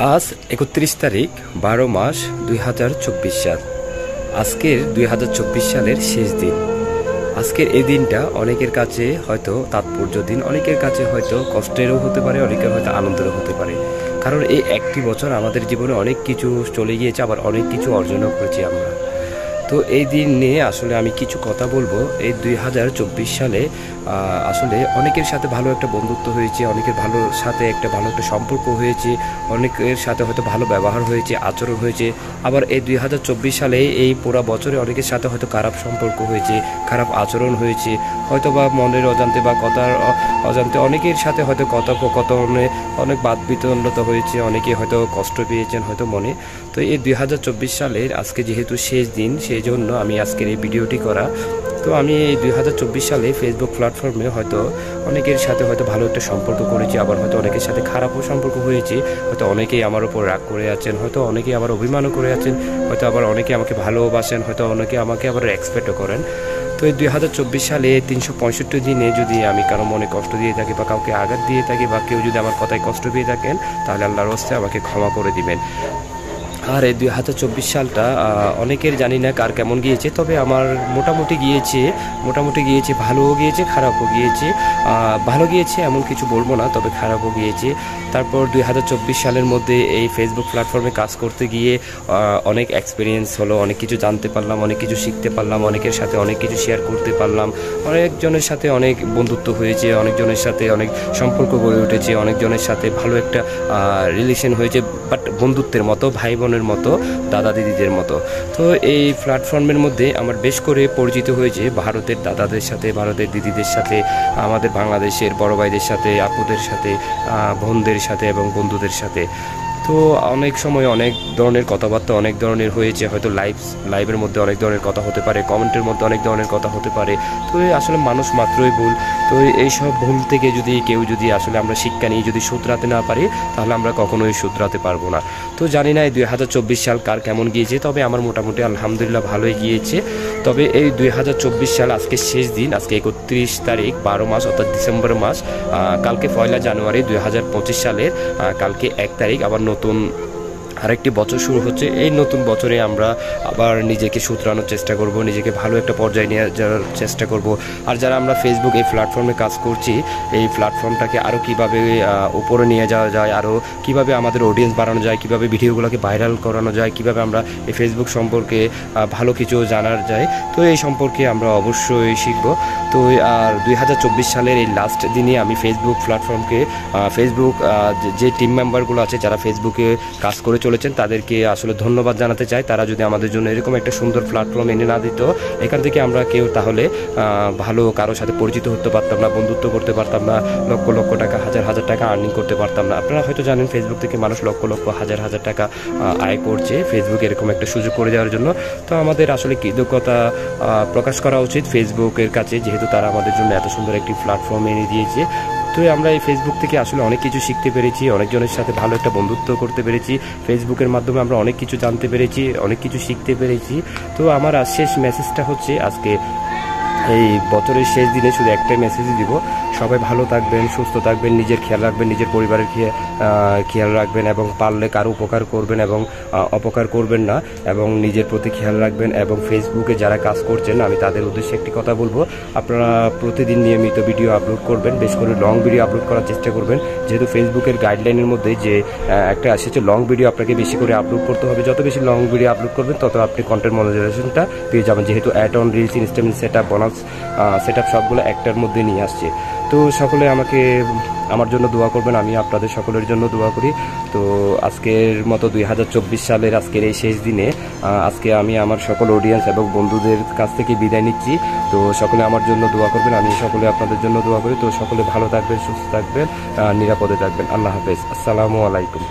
আজ ৩১ তারিখ ১২ মাস ২০২৪ সাল। আজকের ২০২৪ সালের শেষ দিন। আজকের এই দিনটা অনেকের কাছে হয়তো তাৎপর্য দিন, অনেকের কাছে হয়তো কষ্টেরও হতে পারে, অনেকের হয়তো আনন্দেরও হতে পারে। কারণ এই একটি বছর আমাদের জীবনে অনেক কিছু চলে গিয়েছে, আবার অনেক কিছু অর্জনও করেছি আমরা। তো এই দিন নিয়ে আসলে আমি কিছু কথা বলবো। এই ২০২৪ সালে আসলে অনেকের সাথে ভালো একটা বন্ধুত্ব হয়েছে, অনেকের সাথে ভালো একটা সম্পর্ক হয়েছে, অনেকের সাথে হয়তো ভালো ব্যবহার হয়েছে, আচরণ হয়েছে। আবার এই ২০২৪ সালে এই পুরো বছরে অনেকের সাথে হয়তো খারাপ সম্পর্ক হয়েছে, খারাপ আচরণ হয়েছে, হয়তো বা মনের অজান্তে বা কথার অজান্তে অনেকের সাথে হয়তো কথোপকথনে অনেক বাদ বিতণ্ডতা হয়েছে, অনেকে হয়তো কষ্ট পেয়েছেন হয়তো মনে। তো এই ২০২৪ সালের আজকে যেহেতু শেষ দিন, সেই জন্য আমি আজকের এই ভিডিওটি করা। তো আমি এই ২০২৪ সালে ফেসবুক প্ল্যাটফর্মে হয়তো অনেকের সাথে হয়তো ভালো একটা সম্পর্ক করেছি, আবার হয়তো অনেকের সাথে খারাপও সম্পর্ক হয়েছে। হয়তো অনেকেই আমার উপর রাগ করে আছেন, হয়তো অনেকেই আবার অভিমানও করে আছেন, হয়তো আবার অনেকে আমাকে ভালোবাসেন, হয়তো অনেকে আমাকে আবার এক্সপেক্টও করেন। তো এই ২০২৪ সালে ৩৬৫ দিনে যদি আমি কারো মনে কষ্ট দিয়ে থাকি বা কাউকে আঘাত দিয়ে থাকি বা কেউ যদি আমার কথায় কষ্ট পেয়ে থাকেন, তাহলে আল্লাহর হস্তে আমাকে ক্ষমা করে দিবেন। আর এই ২০২৪ সালটা অনেকের জানি না কার কেমন গিয়েছে, তবে আমার মোটামুটি গিয়েছে, ভালোও গিয়েছে, খারাপও গিয়েছে। ভালো গিয়েছে এমন কিছু বলবো না, তবে খারাপও গিয়েছে। তারপর ২০২৪ সালের মধ্যে এই ফেসবুক প্ল্যাটফর্মে কাজ করতে গিয়ে অনেক এক্সপিরিয়েন্স হলো, অনেক কিছু জানতে পারলাম, অনেক কিছু শিখতে পারলাম, অনেকের সাথে অনেক কিছু শেয়ার করতে পারলাম, অনেকজনের সাথে অনেক বন্ধুত্ব হয়েছে, অনেকজনের সাথে অনেক সম্পর্ক গড়ে উঠেছে, অনেকজনের সাথে ভালো একটা রিলেশন হয়েছে, বাট বন্ধুত্বের মতো, ভাই বোনের মতো, দাদা দিদিদের মতো। তো এই প্ল্যাটফর্মের মধ্যে আমার বেশ করে পরিচিত হয়েছে ভারতের দাদাদের সাথে, ভারতের দিদিদের সাথে, আমাদের বাংলাদেশের বড় ভাইদের সাথে, আপুদের সাথে, বোনদের সাথে এবং বন্ধুদের সাথে। তো অনেক সময় অনেক ধরনের কথাবার্তা অনেক ধরনের হয়েছে, হয়তো লাইভের মধ্যে অনেক ধরনের কথা হতে পারে, কমেন্টের মধ্যে অনেক ধরনের কথা হতে পারে। তো আসলে মানুষ মাত্রই ভুল। তো এইসব ভুল থেকে কেউ যদি আসলে আমরা শিক্ষা নিয়ে যদি শুধরাতে না পারি, তাহলে আমরা কখনোই শুধরাতে পারবো না। তো জানি না এই ২০২৪ সাল কার কেমন গিয়েছে, তবে আমার মোটামুটি আলহামদুলিল্লাহ ভালোই গিয়েছে। তবে এই ২০২৪ সাল আজকে শেষ দিন, আজকে ৩১ তারিখ ১২ মাস অর্থাৎ ডিসেম্বর মাস। কালকে ১ জানুয়ারি ২০২৫ সালের কালকে ১ তারিখ আবার নতুন আরেকটি বছর শুরু হচ্ছে। এই নতুন বছরে আমরা আবার নিজেকে শুধরানোর চেষ্টা করব, নিজেকে ভালো একটা পর্যায়ে নিয়ে যাওয়ার চেষ্টা করব। আর যারা আমরা ফেসবুক এই প্ল্যাটফর্মে কাজ করছি, এই প্ল্যাটফর্মটাকে আরও কীভাবে উপরে নিয়ে যাওয়া যায়, আরও কীভাবে আমাদের অডিয়েন্স বাড়ানো যায়, কীভাবে ভিডিওগুলোকে ভাইরাল করানো যায়, কীভাবে আমরা এই ফেসবুক সম্পর্কে ভালো কিছু জানার যায়, তো এই সম্পর্কে আমরা অবশ্যই শিখব। তো আর ২০২৪ সালের এই লাস্ট দিনে আমি ফেসবুক প্ল্যাটফর্মকে ফেসবুক যে টিম মেম্বারগুলো আছে যারা ফেসবুকে কাজ করে চলেছেন, তাদেরকে আসলে ধন্যবাদ জানাতে চাই। তারা যদি আমাদের জন্য এরকম একটা সুন্দর প্ল্যাটফর্ম এনে না দিত, এখান থেকে আমরা কেউ তাহলে ভালো কারোর সাথে পরিচিত হতে পারতাম না, বন্ধুত্ব করতে পারতাম না, লক্ষ লক্ষ টাকা, হাজার হাজার টাকা আর্নিং করতে পারতাম না। আপনারা হয়তো জানেন ফেসবুক থেকে মানুষ লক্ষ লক্ষ হাজার হাজার টাকা আয় করছে ফেসবুক এরকম একটা সুযোগ করে দেওয়ার জন্য। তো আমাদের আসলে কৃতজ্ঞতা প্রকাশ করা উচিত ফেসবুকের কাছে, যেহেতু তারা আমাদের জন্য এত সুন্দর একটি প্ল্যাটফর্ম এনে দিয়েছে। তো আমরা এই ফেসবুক থেকে আসলে অনেক কিছু শিখতে পেরেছি, অনেকজনের সাথে ভালো একটা বন্ধুত্ব করতে পেরেছি, ফেসবুকের মাধ্যমে আমরা অনেক কিছু জানতে পেরেছি, অনেক কিছু শিখতে পেরেছি। তো আমার শেষ মেসেজটা হচ্ছে, আজকে এই বছরের শেষ দিনে শুধু একটাই মেসেজই দিব, সবাই ভালো থাকবেন, সুস্থ থাকবেন, নিজের খেয়াল রাখবেন, নিজের পরিবারের খেয়াল রাখবেন, এবং পারলে কারো উপকার করবেন এবং অপকার করবেন না, এবং নিজের প্রতি খেয়াল রাখবেন। এবং ফেসবুকে যারা কাজ করছেন, আমি তাদের উদ্দেশ্যে একটি কথা বলবো, আপনারা প্রতিদিন নিয়মিত ভিডিও আপলোড করবেন, বেশ করে লং ভিডিও আপলোড করার চেষ্টা করবেন। যেহেতু ফেসবুকের গাইডলাইনের মধ্যে যে একটা আসছে লং ভিডিও আপনাকে বেশি করে আপলোড করতে হবে, যত বেশি লং ভিডিও আপলোড করবেন তত আপনি কন্টেন্ট মনিটাইজেশনটা পেয়ে যাবেন, যেহেতু add on, reels, instalment, setup, bonus setup সবগুলো একটার মধ্যে নিয়ে আসছে। তো সকলে আমার জন্য দোয়া করবেন, আমি আপনাদের সকলের জন্য দোয়া করি। তো আজকের মতো ২০২৪ সালের আজকের এই শেষ দিনে আজকে আমি আমার সকল অডিয়েন্স এবং বন্ধুদের কাছ থেকে বিদায় নিচ্ছি। তো সকলে আমার জন্য দোয়া করবেন, আমি সকলে আপনাদের জন্য দোয়া করি। তো সকলে ভালো থাকবেন, সুস্থ থাকবেন, নিরাপদে থাকবেন। আল্লাহ হাফেজ, আসসালামু আলাইকুম।